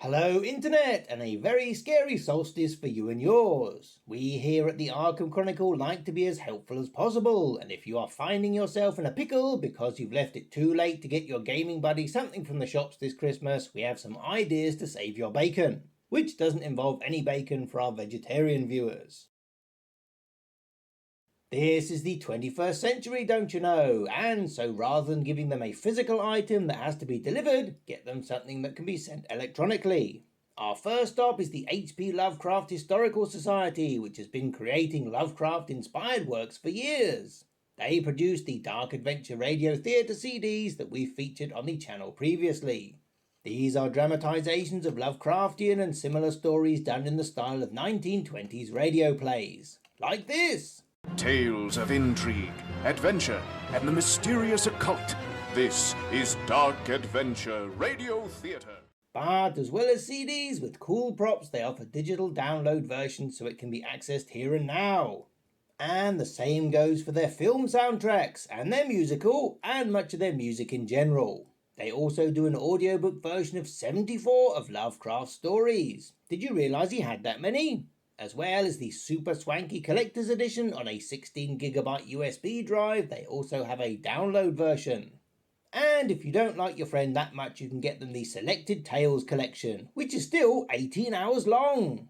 Hello Internet, and a very scary solstice for you and yours. We here at the Arkham Chronicle like to be as helpful as possible, and if you are finding yourself in a pickle because you've left it too late to get your gaming buddy something from the shops this Christmas, we have some ideas to save your bacon, which doesn't involve any bacon for our vegetarian viewers. This is the 21st century, don't you know? And so rather than giving them a physical item that has to be delivered, get them something that can be sent electronically. Our first stop is the H.P. Lovecraft Historical Society, which has been creating Lovecraft-inspired works for years. They produced the Dark Adventure Radio Theatre CDs that we've featured on the channel previously. These are dramatizations of Lovecraftian and similar stories done in the style of 1920s radio plays. Like this! Tales of intrigue, adventure, and the mysterious occult. This is Dark Adventure Radio Theatre. But as well as CDs with cool props, they offer digital download versions so it can be accessed here and now. And the same goes for their film soundtracks, and their musical, and much of their music in general. They also do an audiobook version of 74 of Lovecraft's stories. Did you realise he had that many? As well as the super swanky collector's edition on a 16GB USB drive, they also have a download version. And if you don't like your friend that much, you can get them the Selected Tales collection, which is still 18 hours long.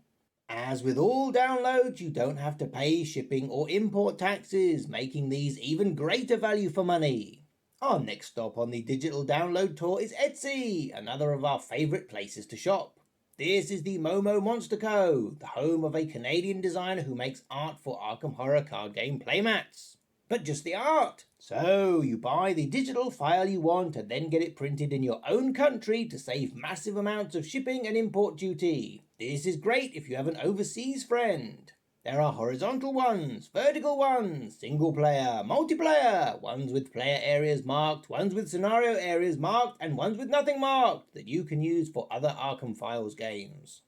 As with all downloads, you don't have to pay shipping or import taxes, making these even greater value for money. Our next stop on the digital download tour is Etsy, another of our favourite places to shop. This is the Momo Monster Co., the home of a Canadian designer who makes art for Arkham Horror card game playmats. But just the art! So you buy the digital file you want and then get it printed in your own country to save massive amounts of shipping and import duty. This is great if you have an overseas friend. There are horizontal ones, vertical ones, single player, multiplayer, ones with player areas marked, ones with scenario areas marked, and ones with nothing marked that you can use for other Arkham Files games.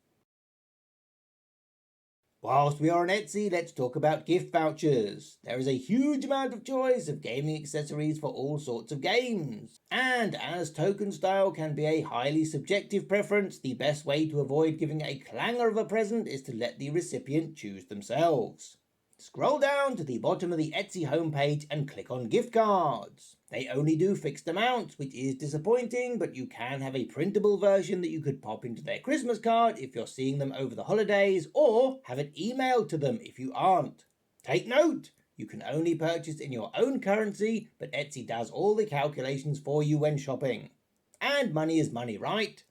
Whilst we are on Etsy, let's talk about gift vouchers. There is a huge amount of choice of gaming accessories for all sorts of games. And as token style can be a highly subjective preference, the best way to avoid giving a clanger of a present is to let the recipient choose themselves. Scroll down to the bottom of the Etsy homepage and click on gift cards. They only do fixed amounts, which is disappointing, but you can have a printable version that you could pop into their Christmas card if you're seeing them over the holidays, or have it emailed to them if you aren't. Take note, you can only purchase in your own currency, but Etsy does all the calculations for you when shopping. And money is money, right?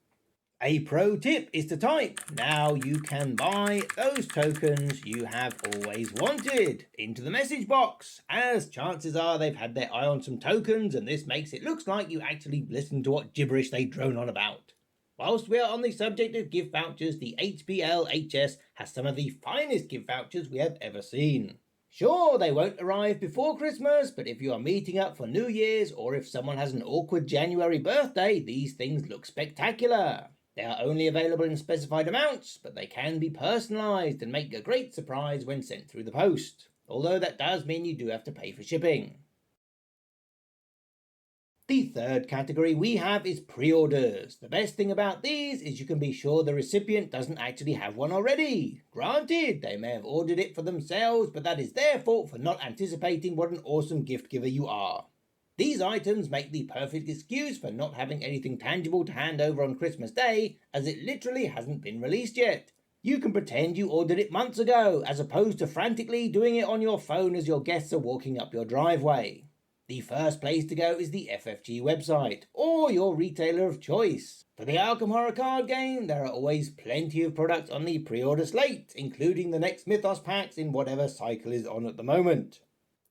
A pro tip is to type, now you can buy those tokens you have always wanted into the message box, as chances are they've had their eye on some tokens and this makes it look like you actually listened to what gibberish they drone on about. Whilst we are on the subject of gift vouchers, the HBLHS has some of the finest gift vouchers we have ever seen. Sure, they won't arrive before Christmas, but if you are meeting up for New Year's or if someone has an awkward January birthday, these things look spectacular. They are only available in specified amounts, but they can be personalised and make a great surprise when sent through the post, although that does mean you do have to pay for shipping. The third category we have is pre-orders. The best thing about these is you can be sure the recipient doesn't actually have one already. Granted, they may have ordered it for themselves, but that is their fault for not anticipating what an awesome gift giver you are. These items make the perfect excuse for not having anything tangible to hand over on Christmas Day, as it literally hasn't been released yet. You can pretend you ordered it months ago, as opposed to frantically doing it on your phone as your guests are walking up your driveway. The first place to go is the FFG website, or your retailer of choice. For the Arkham Horror card game, there are always plenty of products on the pre-order slate, including the next Mythos packs in whatever cycle is on at the moment.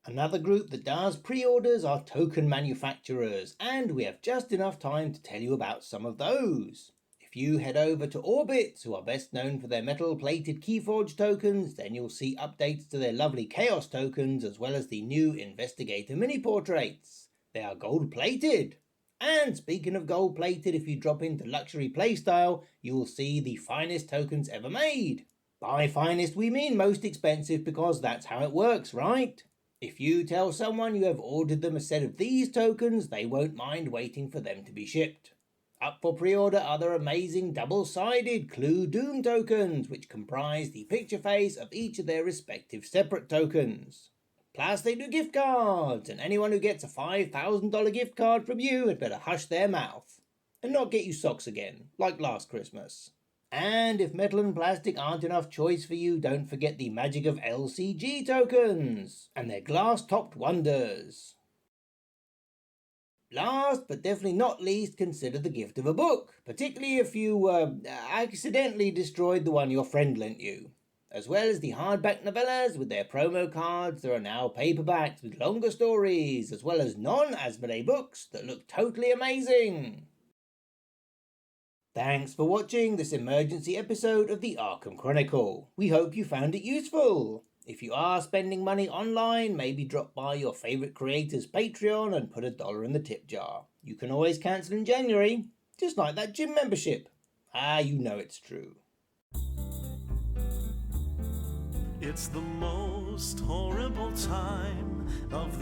Another group that does pre-orders are token manufacturers, and we have just enough time to tell you about some of those. If you head over to Orbit, who are best known for their metal-plated Keyforge tokens, then you'll see updates to their lovely Chaos tokens, as well as the new Investigator mini-portraits. They are gold-plated. And speaking of gold-plated, if you drop into Luxury Playstyle, you will see the finest tokens ever made. By finest, we mean most expensive, because that's how it works, right? If you tell someone you have ordered them a set of these tokens, they won't mind waiting for them to be shipped. Up for pre-order are their amazing double-sided Clue Doom tokens, which comprise the picture face of each of their respective separate tokens. Plus they do gift cards, and anyone who gets a $5,000 gift card from you had better hush their mouth and not get you socks again, like last Christmas. And if metal and plastic aren't enough choice for you, don't forget the magic of LCG tokens and their glass-topped wonders. Last but definitely not least, consider the gift of a book, particularly if you accidentally destroyed the one your friend lent you. As well as the hardback novellas with their promo cards, there are now paperbacks with longer stories, as well as non-Asmodee books that look totally amazing. Thanks for watching this emergency episode of the Arkham Chronicle. We hope you found it useful. If you are spending money online, maybe drop by your favourite creator's Patreon and put $1 in the tip jar. You can always cancel in January, just like that gym membership. You know it's true. It's the most horrible time of